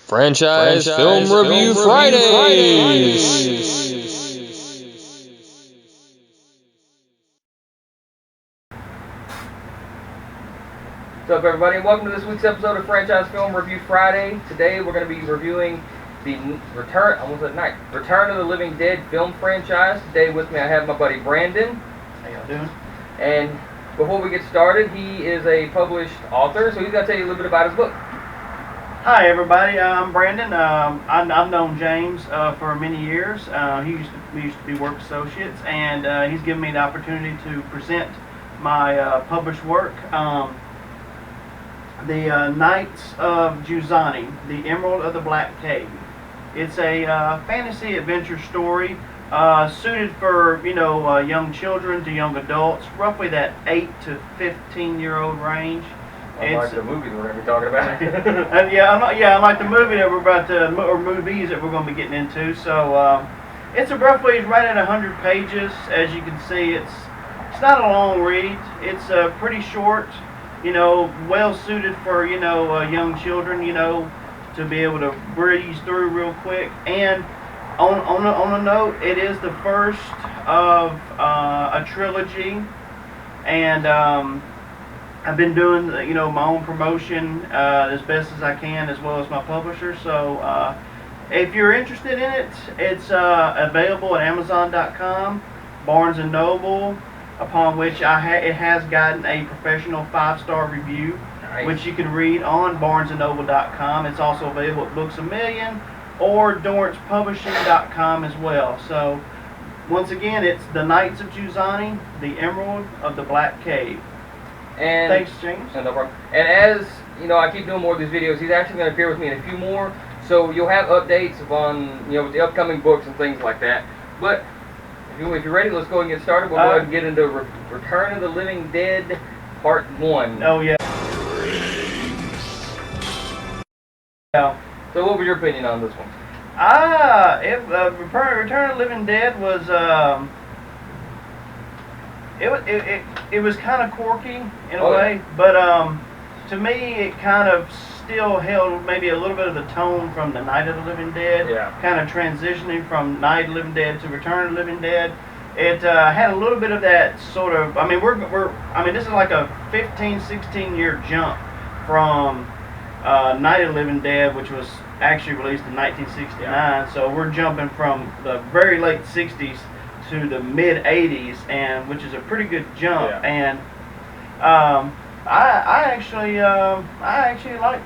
Franchise Film Review Fridays. What's up, everybody? Welcome to this week's episode of Franchise Film Review Friday. Today we're going to be reviewing the Return of the Living Dead film franchise. Today with me I have my buddy Brandon. How y'all doing? And before we get started, he is a published author, so he's going to tell you a little bit about his book. Hi everybody, I'm Brandon. I've known James for many years. We used to be work associates, and he's given me the opportunity to present my published work. The Knights of Juzani, The Emerald of the Black Cave. It's a fantasy adventure story suited for young children to young adults, roughly that 8 to 15-year-old range. Unlike the movie we're going to be talking about. Unlike the movie that we're about to, or movies that we're going to be getting into. So it's right at 100 pages. As you can see, it's not a long read. It's pretty short. Well suited for young children. To be able to breeze through real quick. And on a note, it is the first of a trilogy, and I've been doing my own promotion as best as I can, as well as my publisher. So if you're interested in it, it's available at Amazon.com, Barnes & Noble, upon which it has gotten a professional 5-star review, nice, which you can read on BarnesandNoble.com. It's also available at Books A Million or DorrancePublishing.com as well. So once again, it's The Knights of Juzani, The Emerald of the Black Cave. And thanks, James. No problem. And as I keep doing more of these videos, he's actually going to appear with me in a few more. So you'll have updates on with the upcoming books and things like that. But if you're ready, let's go and get started. We'll go ahead and get into Return of the Living Dead Part 1. Oh yeah. Yeah. So what was your opinion on this one? Return of the Living Dead was it was kind of quirky in a way, but to me it kind of still held maybe a little bit of the tone from the Night of the Living Dead. Yeah. Kind of transitioning from Night of the Living Dead to Return of the Living Dead. It had a little bit of that sort of. I mean, this is like a 15, 16-year jump from Night of the Living Dead, which was actually released in 1969. Yeah. So we're jumping from the very late 60s to the mid 80s, and which is a pretty good jump. Yeah. And I actually like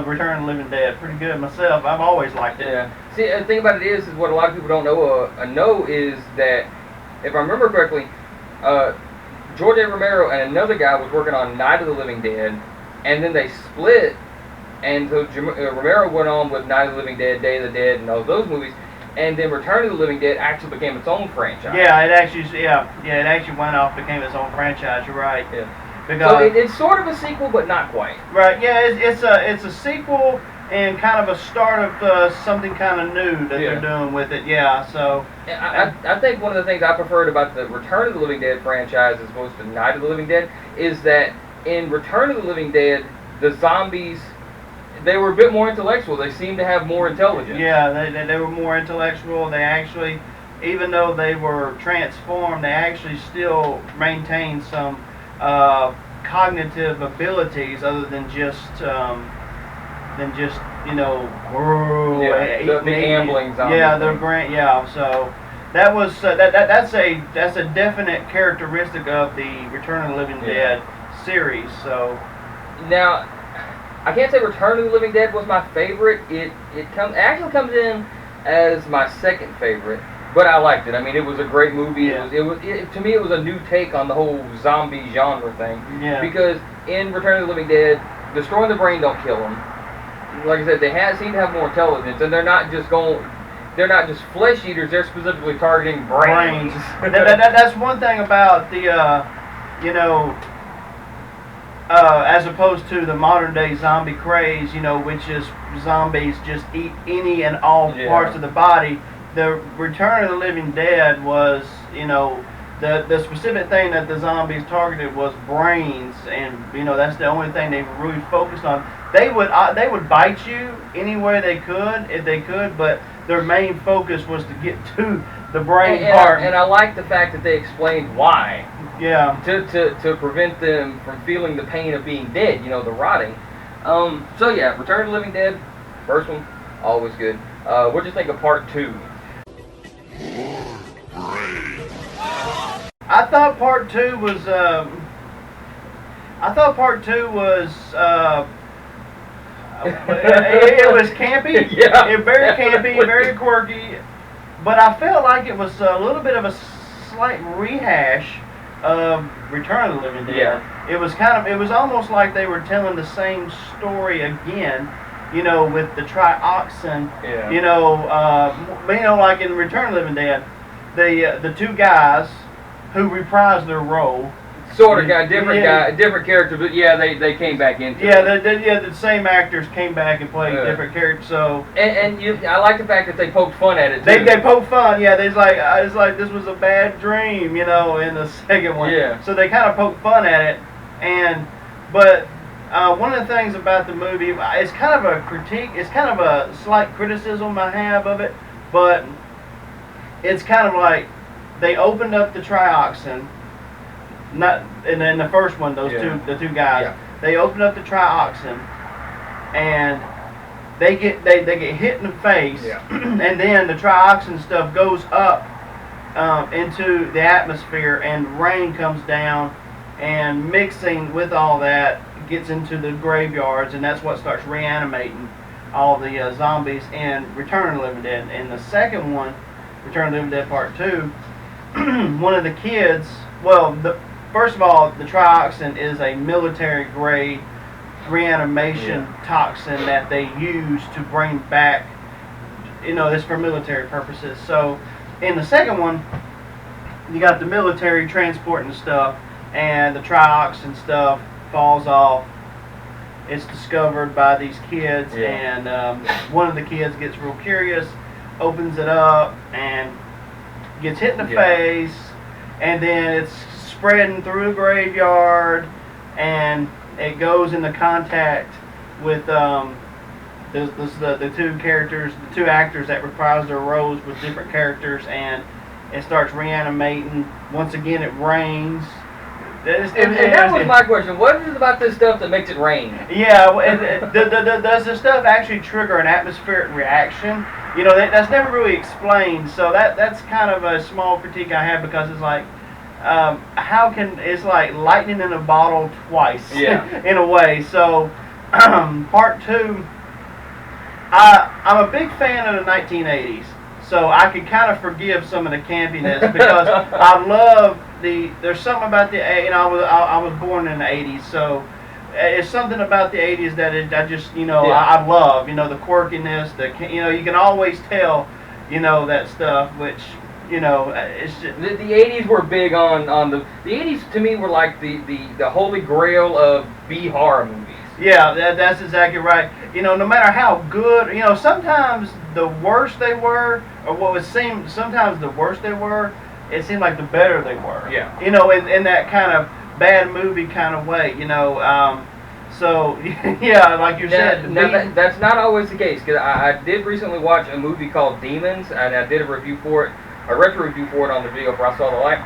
Return of the Living Dead pretty good myself. I've always liked it. Yeah. See, the thing about it is what a lot of people don't know is that, if I remember correctly, George A. Romero and another guy was working on Night of the Living Dead, and then they split, and so Romero went on with Night of the Living Dead, Day of the Dead, and all those movies. And then Return of the Living Dead actually became its own franchise. Yeah, it actually went off, became its own franchise. You're right. Yeah. So it's sort of a sequel, but not quite. Right. Yeah, it's a sequel and kind of a start of something kind of new that they're doing with it. Yeah. So I think one of the things I preferred about the Return of the Living Dead franchise as opposed to Night of the Living Dead is that in Return of the Living Dead, the zombies, they were a bit more intellectual. They seemed to have more intelligence. Yeah, they were more intellectual. They actually, even though they were transformed, they actually still maintained some cognitive abilities other than just the gambling zombies. Yeah, so that was that's a definite characteristic of the Return of the Living Dead series. So now, I can't say Return of the Living Dead was my favorite. It actually comes in as my second favorite, but I liked it. I mean, it was a great movie. Yeah. To me, it was a new take on the whole zombie genre thing. Yeah. Because in Return of the Living Dead, destroying the brain don't kill them. Like I said, they seem to have more intelligence, and they're not just flesh eaters. They're specifically targeting brains. That's one thing about the as opposed to the modern day zombie craze, which is zombies just eat any and all parts of the body. The Return of the Living Dead was, the specific thing that the zombies targeted was brains, and that's the only thing they really focused on. They would bite you any way they could if they could, but their main focus was to get to the brain part. And I like the fact that they explained why. Yeah. To prevent them from feeling the pain of being dead, the rotting. So yeah, Return of the Living Dead, first one, always good. What'd you think of part 2? I thought part 2 was it was campy. Yeah. It very campy, very quirky, but I felt like it was a little bit of a slight rehash of Return of the Living Dead. Yeah. It was almost like they were telling the same story again, with the trioxin. Yeah. Like in Return of the Living Dead, the two guys who reprised their role. Sort of different character, but yeah, they came back into it. The same actors came back and played different characters. So I like the fact that they poked fun at it too. They poked fun, yeah. It's like this was a bad dream, in the second one. Yeah. So they kind of poked fun at it, but one of the things about the movie, it's kind of a critique. It's kind of a slight criticism I have of it, but it's kind of like they opened up the trioxin. Not in the first one, the two guys, they open up the trioxin, and they get hit in the face, and then the trioxin stuff goes up into the atmosphere, and rain comes down, and mixing with all that gets into the graveyards, and that's what starts reanimating all the zombies in Return of the Living Dead. In the second one, Return of the Living Dead Part 2, one of the kids, first of all, the trioxin is a military-grade reanimation toxin that they use to bring back, it's for military purposes. So, in the second one, you got the military transporting stuff, and the trioxin stuff falls off. It's discovered by these kids, and one of the kids gets real curious, opens it up, and gets hit in the face, and then it's spreading through the graveyard, and it goes into contact with the two actors that reprise their roles with different characters, and it starts reanimating. Once again, it rains. That was my question. What is it about this stuff that makes it rain? Yeah, does the stuff actually trigger an atmospheric reaction? That's never really explained. So that's kind of a small critique I have, because it's like, it's like lightning in a bottle twice, in a way. So, part 2, I'm a big fan of the 1980s, so I could kind of forgive some of the campiness, because I love there's something about I was born in the 80s, so it's something about the 80s that I love, the quirkiness, you can always tell, that stuff, which, it's just, the 80s were big on the 80s to me were like the holy grail of B horror movies. Yeah, that's exactly right. No matter how good, sometimes the worse they were, or what would seem sometimes the worse they were, it seemed like the better they were. Yeah. In that kind of bad movie kind of way. So yeah, like you said. That's not always the case, because I did recently watch a movie called Demons, and I did a review for it. A retro review for it on the video for I Saw the Light.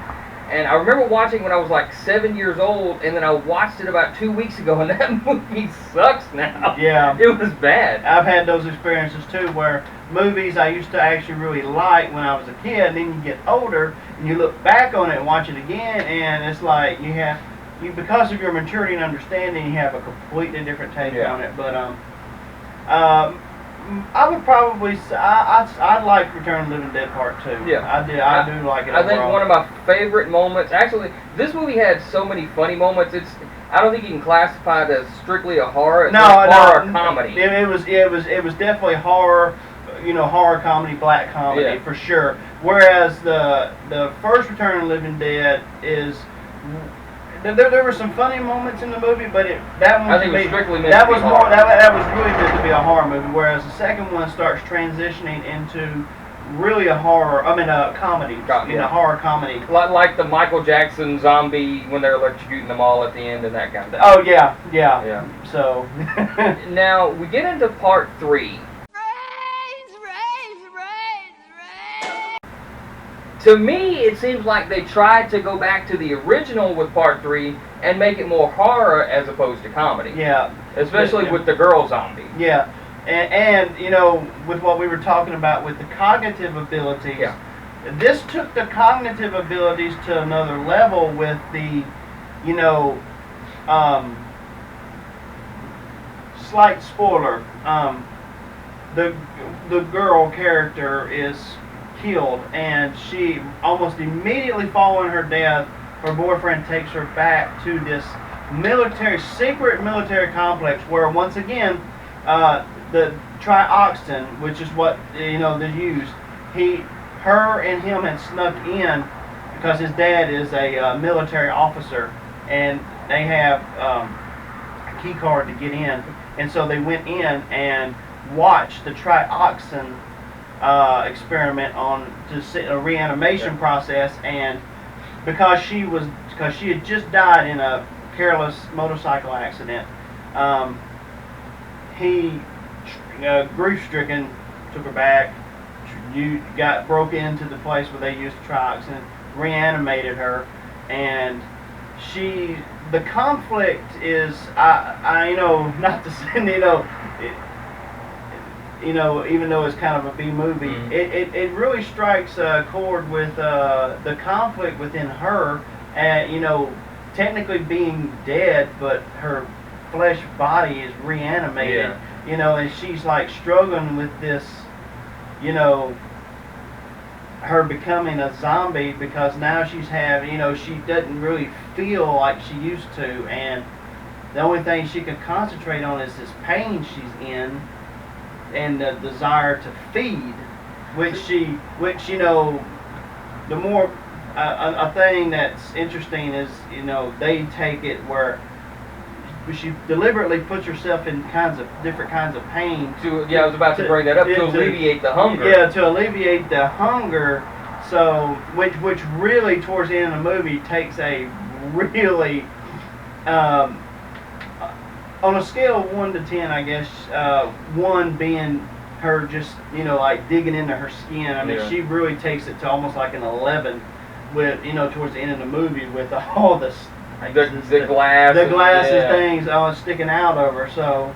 And I remember watching when I was like 7 years old, and then I watched it about 2 weeks ago, and that movie sucks now. Yeah. It was bad. I've had those experiences too, where movies I used to actually really like when I was a kid, and then you get older, and you look back on it and watch it again, and it's like because of your maturity and understanding, you have a completely different take on it. But I would probably say I'd like Return of the Living Dead Part 2. Yeah, I do like it. I think one of my favorite moments. Actually, this movie had so many funny moments. I don't think you can classify it as strictly a horror. It's horror comedy. It was definitely horror. Horror comedy, black comedy for sure. Whereas the first Return of the Living Dead is. There were some funny moments in the movie, but that one I think was strictly meant that to be was horror. That was really meant to be a horror movie. Whereas the second one starts transitioning into really a horror. I mean, a comedy. A horror comedy. Like the Michael Jackson zombie when they're electrocuting them all at the end and that kind of thing. Oh yeah. So now we get into part 3. To me, it seems like they tried to go back to the original with part 3 and make it more horror as opposed to comedy. Yeah. Especially with the girl zombie. Yeah. And you know, with what we were talking about with the cognitive abilities, this took the cognitive abilities to another level with the, you know, slight spoiler, the girl character is killed, and she almost immediately following her death, her boyfriend takes her back to this secret military complex where once again the trioxin, which is what they used, her and him had snuck in because his dad is a military officer, and they have a key card to get in, and so they went in and watched the trioxin experiment on a reanimation process, and because she had just died in a careless motorcycle accident, he grief-stricken took her back, broke into the place where they used trioxin, reanimated her, and the conflict is, I not to say, even though it's kind of a B movie, it really strikes a chord with the conflict within her, technically being dead, but her flesh body is reanimated, and she's like struggling with this, her becoming a zombie, because now she doesn't really feel like she used to, and the only thing she can concentrate on is this pain she's in and the desire to feed, which the more a thing that's interesting is, they take it where she deliberately puts herself in different kinds of pain. I was about to bring that up, to alleviate the hunger. Yeah, to alleviate the hunger. So, which really towards the end of the movie takes a really, on a scale of 1 to 10, I guess, 1 being her just, like digging into her skin. I mean, she really takes it to almost like an 11 with, towards the end of the movie with all this. The glasses things sticking out of her. So,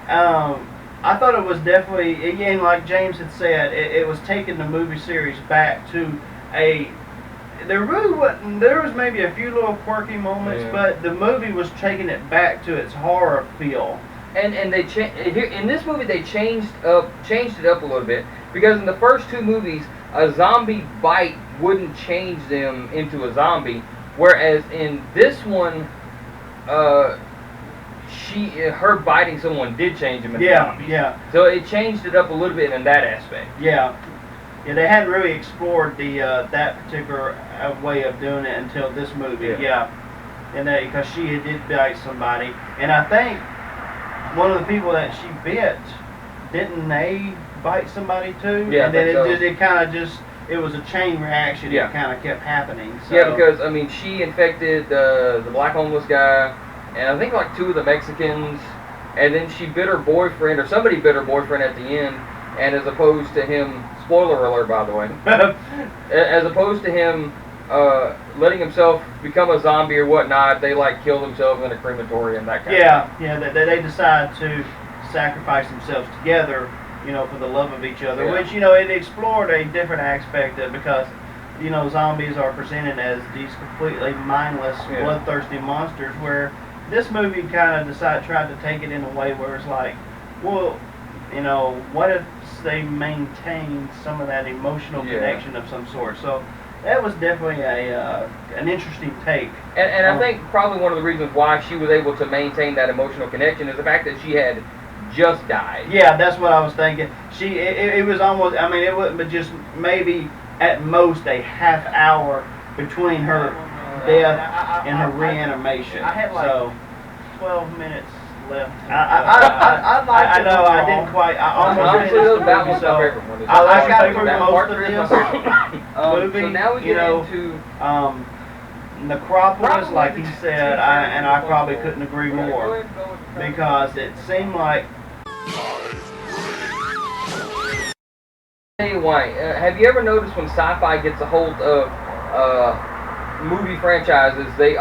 I thought it was definitely, again, like James had said, it was taking the movie series back to there really wasn't, there was maybe a few little quirky moments, but the movie was taking it back to its horror feel. And they in this movie they changed it up a little bit, because in the first 2 movies a zombie bite wouldn't change them into a zombie, whereas in this one her biting someone did change them into zombies. Yeah. So it changed it up a little bit in that aspect. Yeah, they hadn't really explored that particular way of doing it until this movie. And because she did bite somebody, and I think one of the people that she bit, didn't they bite somebody too? Yeah, and then it kind of just, it was a chain reaction. It kind of kept happening. So. Yeah, because I mean, she infected the black homeless guy, and I think like 2 of the Mexicans, and then she bit her boyfriend, or somebody bit her boyfriend at the end, and as opposed to him, spoiler alert by the way, as opposed to him letting himself become a zombie or whatnot, they like kill themselves in a crematorium, that kind of thing. Yeah, they decide to sacrifice themselves together, for the love of each other, which, it explored a different aspect of, because, zombies are presented as these completely mindless, bloodthirsty monsters, where this movie kind of tried to take it in a way where it's like, well, what if they maintain some of that emotional connection of some sort? So that was definitely an interesting take. And I think probably one of the reasons why she was able to maintain that emotional connection is the fact that she had just died. Yeah, that's what I was thinking. It was almost, I mean, it wasn't but just maybe at most a half hour between her death and her reanimation. I had like 12 minutes left. I know. I didn't quite. I almost Honestly, finished the that movie, was my so favorite one. I got through That most part of three is my this favorite. movie. So now we you get know, into Necropolis, like he said, I probably couldn't agree more, because it seemed like. Tell you why. Have you ever noticed when sci-fi gets a hold of movie franchises, they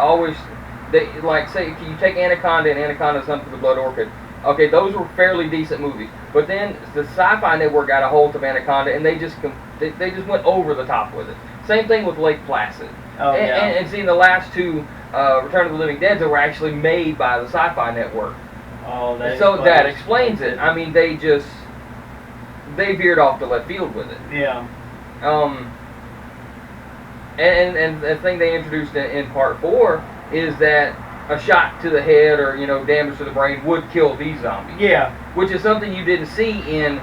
like say you take Anaconda and Anaconda's Hunt for the Blood Orchid. Okay, those were fairly decent movies. But then the Sci-Fi Network got a hold of Anaconda and they just went over the top with it. Same thing with Lake Placid. Oh, yeah. And seeing the last two Return of the Living Dead that were actually made by the Sci-Fi Network. Oh, that explains it. I mean, they veered off the left field with it. Yeah. And the thing they introduced in part 4 is that a shot to the head or damage to the brain would kill these zombies. Yeah. Which is something you didn't see in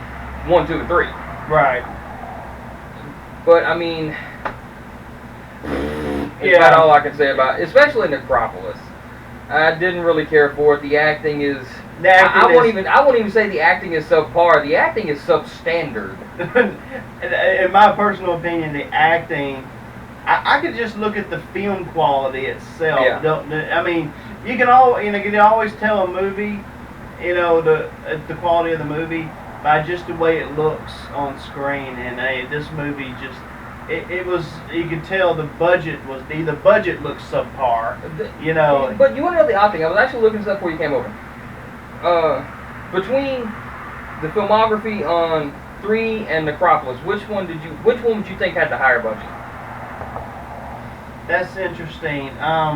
1, 2, and 3. Right. But I mean, it's about all I can say about it, especially Necropolis. I didn't really care for it. The acting is. I won't even say the acting is subpar. The acting is substandard. In my personal opinion, the acting, I could just look at the film quality itself. Yeah. I mean, you can always tell a movie, the quality of the movie by just the way it looks on screen. And this movie just. It was, you could tell the budget looks subpar, But you want to know the odd thing? I was actually looking this up before you came over. Between the filmography on 3 and Necropolis, which one would you think had the higher budget? That's interesting. I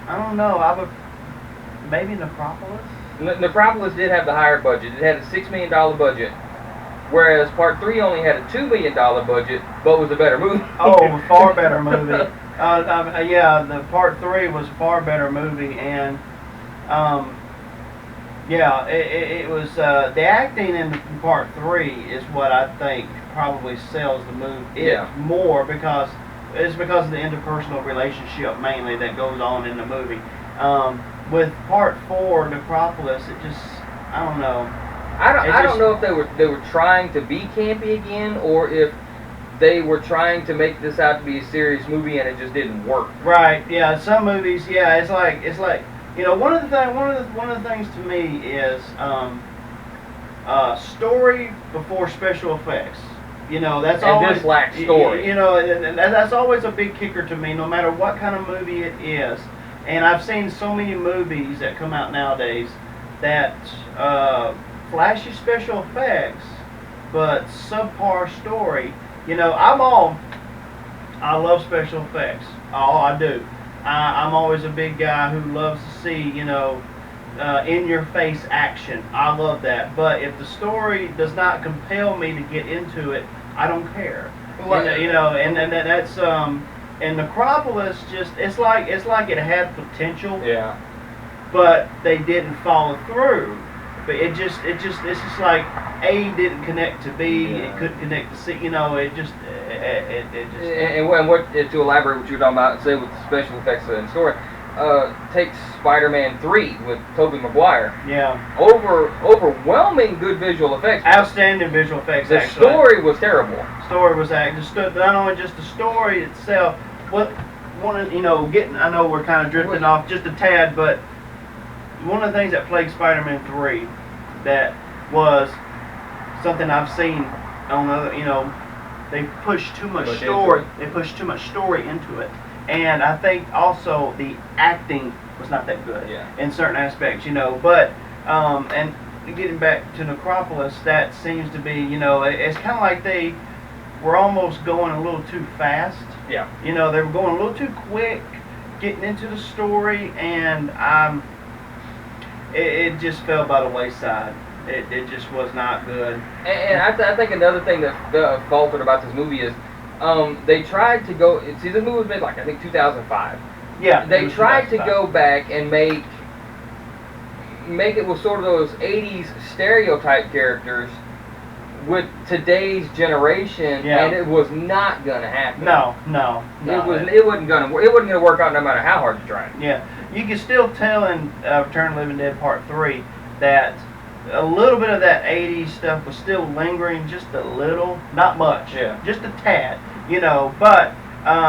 don't know. Maybe Necropolis? Necropolis did have the higher budget. It had a $6 million budget. Whereas Part 3 only had a $2 million budget, but was a better movie. Oh, far better movie. The Part 3 was a far better movie, and it was the acting in Part 3 is what I think probably sells the movie more because of the interpersonal relationship mainly that goes on in the movie. With Part 4, Necropolis, it just I don't know. I don't know if they were trying to be campy again, or if they were trying to make this out to be a serious movie and it just didn't work. Right. Yeah. Some movies. Yeah. It's like one of the things to me is story before special effects. That's always. This lacks story. And that's always a big kicker to me, no matter what kind of movie it is. And I've seen so many movies that come out nowadays that. Flashy special effects, but subpar story. I love special effects. I do. I'm always a big guy who loves to see, in-your-face action. I love that. But if the story does not compel me to get into it, I don't care. And that's and Necropolis it's like it had potential. Yeah. But they didn't follow through. But it's just like A didn't connect to B, it couldn't connect to C. It just. And what to elaborate what you were talking about, say with the special effects and story, take Spider-Man 3 with Tobey Maguire. Yeah. Overwhelming good visual effects. Outstanding visual effects. The story was terrible. Story was not only just the story itself. I know we're kind of drifting off just a tad, but. One of the things that plagued Spider-Man 3 that was something I've seen on other, they pushed too much story. They pushed too much story into it, and I think also the acting was not that good in certain aspects, But and getting back to Necropolis, that seems to be, it's kind of like they were almost going a little too fast. Yeah. They were going a little too quick, getting into the story, and It just fell by the wayside. It just was not good. And I think another thing that faltered about this movie is they tried to go. See, this movie was made I think 2005. Yeah. They tried to go back and make it with sort of those 80s stereotype characters with today's generation, and it was not gonna happen. No. It wasn't gonna work out no matter how hard you tried. Yeah. you can still tell in Return of the Living Dead Part 3 that a little bit of that 80s stuff was still lingering, just a little, not much, just a tad, you know, but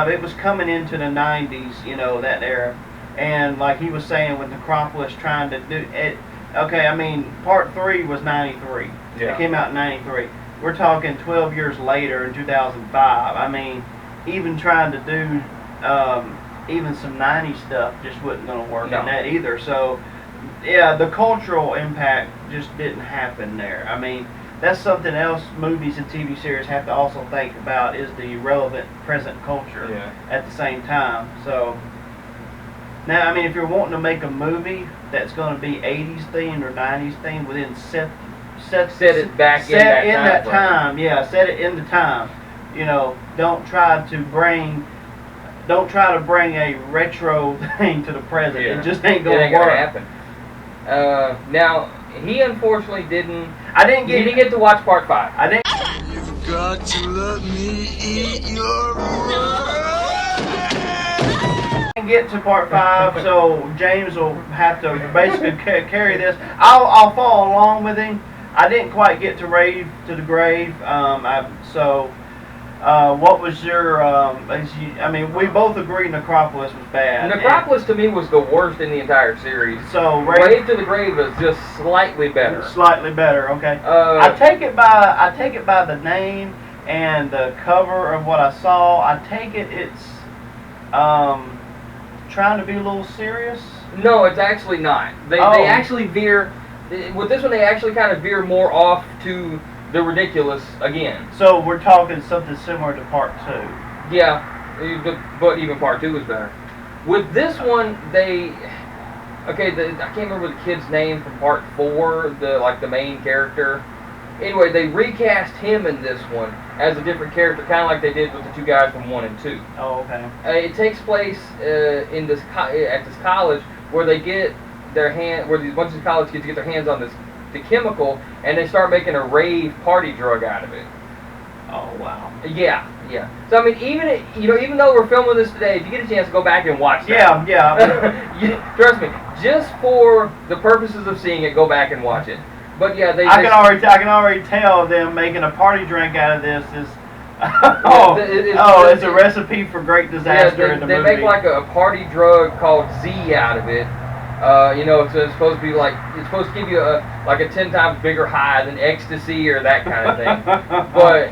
it was coming into the 90s, you know, that era. And like he was saying with Necropolis trying to do it, okay, I mean, Part 3 was 93. Yeah. It came out in 93. We're talking 12 years later in 2005. I mean, even trying to do even some 90s stuff just wasn't going to work in that either. So, yeah, the cultural impact just didn't happen there. I mean, that's something else movies and TV series have to also think about, is the relevant present culture at the same time. So, now, I mean, if you're wanting to make a movie that's going to be 80s themed or 90s themed, within set it back in that time. Yeah, set it in the time. You know, don't try to bring a retro thing to the present. It just ain't going to work. Happen. Now, he unfortunately didn't. He didn't get to watch Part 5. I didn't. You've got to let me eat your Get to Part 5, so James will have to basically carry this. I'll follow along with him. I didn't quite get to Rave to the Grave. What was your? I mean, we both agree Necropolis was bad. Necropolis to me was the worst in the entire series. So Rave to the Grave is just slightly better. Slightly better, okay. I take it by the name and the cover of what I saw. I take it it's trying to be a little serious. No, it's actually not. They actually veer. With this one, they actually kind of veer more off to the ridiculous again. So we're talking something similar to Part 2. Yeah, but even Part 2 was better. With this one, I can't remember the kid's name from Part 4, the main character. Anyway, they recast him in this one as a different character, kind of like they did with the two guys from 1 and 2. Oh, okay. It takes place at this college where they get where these bunch of college kids get their hands on the chemical, and they start making a rave party drug out of it. Oh wow. Yeah. So I mean, even though we're filming this today, if you get a chance to go back and watch that. Yeah. Trust me, just for the purposes of seeing it, go back and watch it. But yeah, I can already tell them making a party drink out of this is. It's a recipe for great disaster in the movie. They make like a party drug called Z out of it. It's supposed to be it's supposed to give you a 10 times bigger high than ecstasy or that kind of thing. But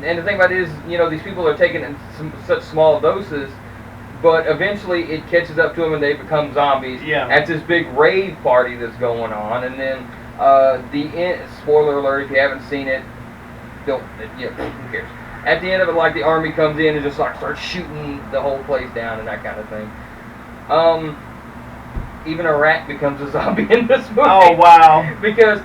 and the thing about it is, these people are taking it in such small doses, but eventually it catches up to them and they become zombies at this big rave party that's going on. And then spoiler alert, if you haven't seen it, who cares? At the end of it, the army comes in and just starts shooting the whole place down and that kind of thing. Even a rat becomes a zombie in this movie. Oh, wow. Because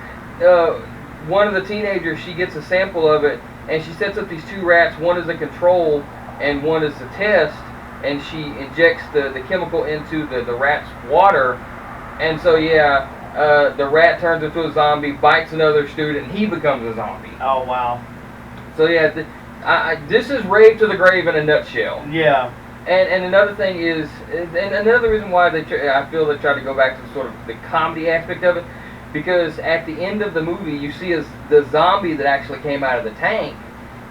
one of the teenagers, she gets a sample of it, and she sets up these two rats. One is a control, and one is a test, and she injects the chemical into the rat's water. And so, the rat turns into a zombie, bites another student, and he becomes a zombie. Oh, wow. So, this is Rave to the Grave in a nutshell. Yeah. And another thing is, and another reason why I feel they try to go back to sort of the comedy aspect of it, because at the end of the movie, you see the zombie that actually came out of the tank.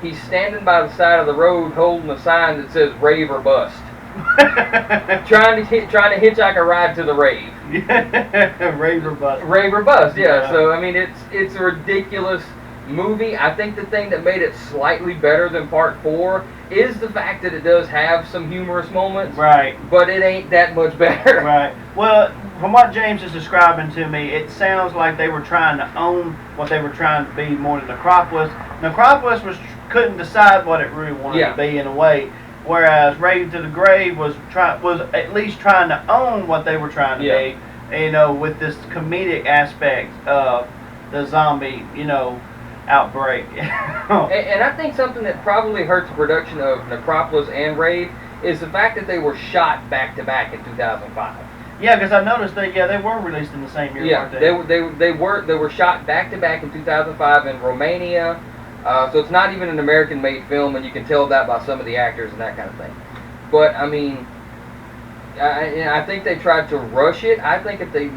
He's standing by the side of the road holding a sign that says "Rave or Bust," trying to hitchhike a ride to the rave. Rave or bust. Rave or bust. Yeah. So I mean, it's a ridiculous movie. I think the thing that made it slightly better than Part 4 is the fact that it does have some humorous moments. Right. But it ain't that much better. Right. Well, from what James is describing to me, it sounds like they were trying to own what they were trying to be more than Necropolis. Necropolis couldn't decide what it really wanted to be in a way, whereas Rave to the Grave was at least trying to own what they were trying to be, with this comedic aspect of the zombie, outbreak. And I think something that probably hurts the production of Necropolis and Rave is the fact that they were shot back to back in 2005. Yeah, because I noticed they were released in the same year. Yeah, weren't they were shot back to back in 2005 in Romania. So it's not even an American-made film, and you can tell that by some of the actors and that kind of thing. But I mean, I think they tried to rush it. I think if they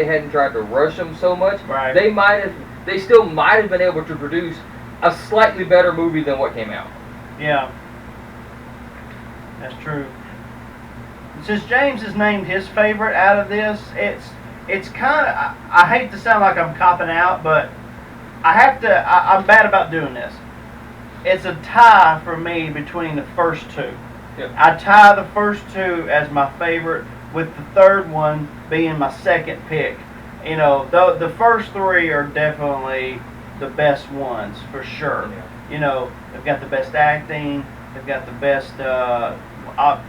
hadn't tried to rush them so much, Right. they still might have been able to produce a slightly better movie than what came out. Yeah. That's true. Since James has named his favorite out of this, it's kind of, I hate to sound like I'm copping out, but I'm bad about doing this. It's a tie for me between the first two. Yep. I tie the first two as my favorite, with the third one being my second pick. You know, the first three are definitely the best ones, for sure. Yeah. You know, they've got the best acting, they've got the best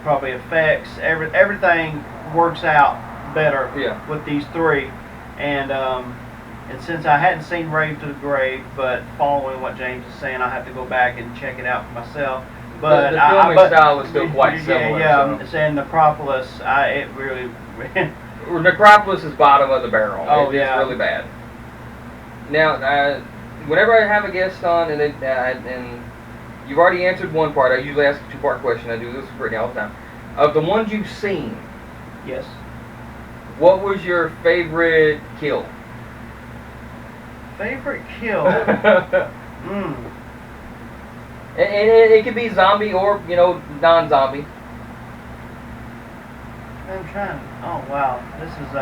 probably effects. Everything works out better with these three. And since I hadn't seen Rave to the Grave, but following what James is saying, I have to go back and check it out for myself. But the filming style was still quite similar. Yeah, saying Necropolis, it really. Necropolis is bottom of the barrel. Oh, It's yeah. really bad. Now, whenever I have a guest on, and you've already answered one part, I usually ask a two-part question. I do this for Brittany all the time. Of the ones you've seen, Yes. what was your favorite kill? Favorite kill? And it could be zombie or, non-zombie. I'm trying. Oh wow, this is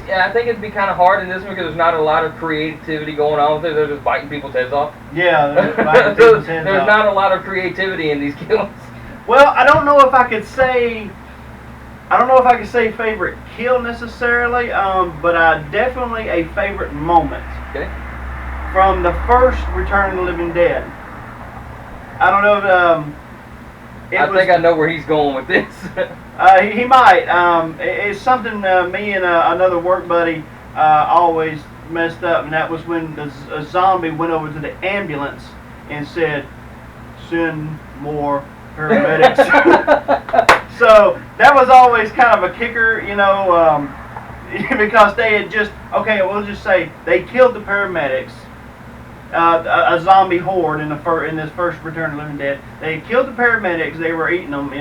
I think it'd be kind of hard in this one because there's not a lot of creativity going on with it. They're just biting people's heads off. Yeah, they're biting people's heads There's off. not a lot of creativity in these kills. Well, I don't know if I could say favorite kill necessarily, but definitely a favorite moment. Okay. From the first Return of the Living Dead. I don't know if I think I know where he's going with this. he might. It's something me and another work buddy always messed up, and that was when a zombie went over to the ambulance and said, "Send more paramedics." So that was always kind of a kicker, because they had we'll just say they killed the paramedics. A zombie horde in this first Return of the Living Dead. They killed the paramedics. They were eating them,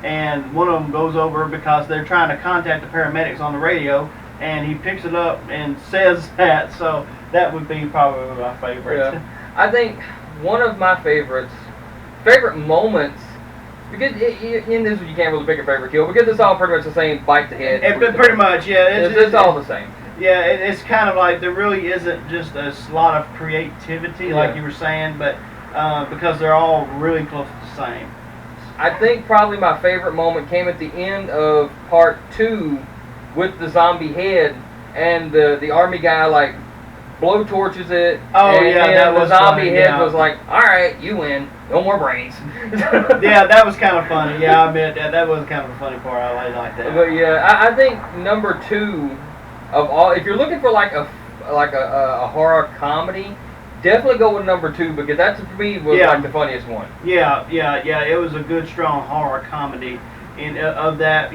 and one of them goes over because they're trying to contact the paramedics on the radio, and he picks it up and says that. So that would be probably my favorite. Yeah. I think one of my favorite moments, because in this you can't really pick a favorite kill because it's all pretty much the same. Bite the head. Pretty much, yeah. It's all the same. Yeah, it's kind of like there really isn't just a lot of creativity, like you were saying, but because they're all really close to the same. I think probably my favorite moment came at the end of part 2 with the zombie head and the army guy like blow torches it. Oh, and, yeah, and that the was zombie funny, head yeah. was like, "All right, you win. No more brains." Yeah, that was kind of funny. Yeah, I admit that was kind of a funny part. I like that. But yeah, I think number 2 of all, if you're looking for like a horror comedy, definitely go with number 2 because that for me was like the funniest one. Yeah. It was a good, strong horror comedy, of that,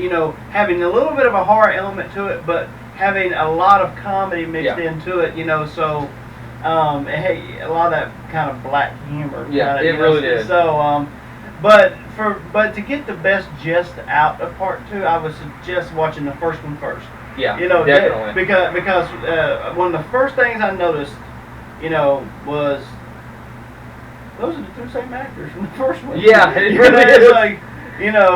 having a little bit of a horror element to it, but having a lot of comedy mixed into it. So hey, a lot of that kind of black humor. Yeah, it really did. So but to get the best gist out of part 2, I would suggest watching the first one first. Yeah, definitely. Because one of the first things I noticed, was those are the two same actors from the first one. Yeah, it really is. It's like,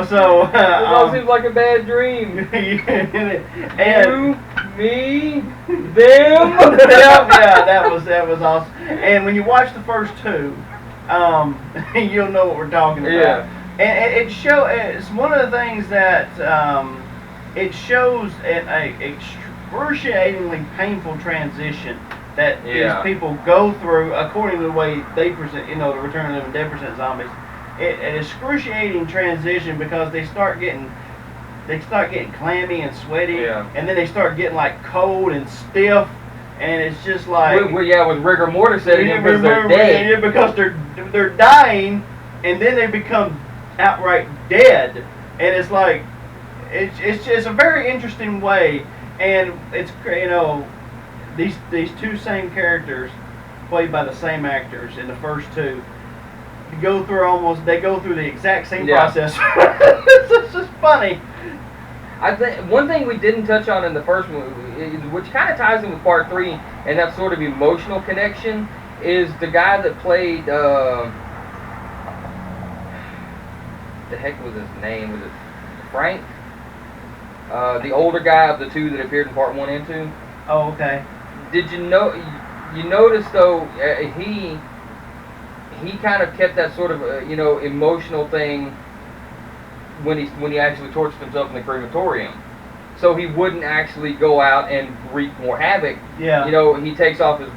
so. It all seems like a bad dream. And you, me, them. yeah, that was awesome. And when you watch the first 2, you'll know what we're talking about. Yeah. And it's one of the things that it shows an excruciatingly painful transition that these people go through according to the way they present, the Return of the Living Dead present zombies. An excruciating transition because they start getting clammy and sweaty, and then they start getting like cold and stiff, and it's just like with rigor mortis setting in because they're dead. Because they're dying, and then they become outright dead, and it's like it's a very interesting way, and it's these two same characters played by the same actors in the first 2. go through they go through the exact same Yeah. process. It's just funny. I think one thing we didn't touch on in the first movie, which kind of ties in with part 3, and that sort of emotional connection, is the guy that played. The heck was his name? Was it Frank? The older guy of the two that appeared in part 1 and 2. Oh, okay. Did you know? You notice though, he kind of kept that sort of emotional thing when he actually tortured himself in the crematorium. So he wouldn't actually go out and wreak more havoc. Yeah. He takes off his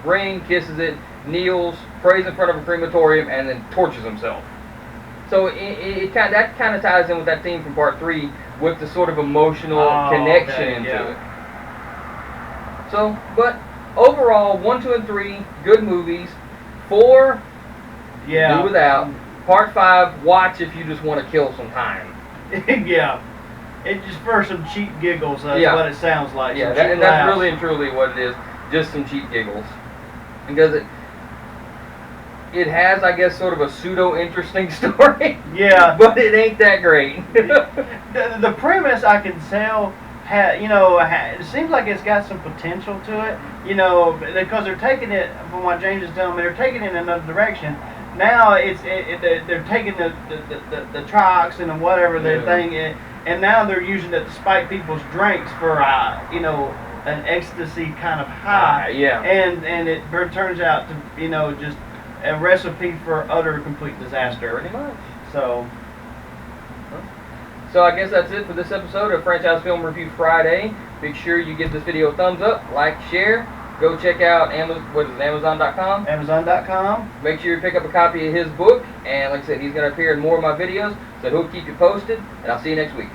ring, kisses it, kneels, prays in front of a crematorium, and then tortures himself. So that kind of ties in with that theme from part 3 with the sort of emotional connection into it. So, but overall, 1, 2, and 3, good movies. 4, do without. Part 5, watch if you just want to kill some time. Yeah. It just for some cheap giggles. That's what it sounds like. Yeah, and that's really and truly what it is. Just some cheap giggles. Because it has, I guess, sort of a pseudo-interesting story. Yeah. But it ain't that great. the premise, I can tell, it seems like it's got some potential to it. Because they're taking it, from what James is telling me, they're taking it in another direction. Now they're taking the Triox and whatever their thing is, and now they're using it to spike people's drinks for an ecstasy kind of high. Yeah. And it turns out to just a recipe for utter complete disaster. Pretty much. So I guess that's it for this episode of Franchise Film Review Friday. Make sure you give this video a thumbs up, like, share. Go check out Amazon.com. Amazon.com. Make sure you pick up a copy of his book. And like I said, he's going to appear in more of my videos. So he'll keep you posted. And I'll see you next week.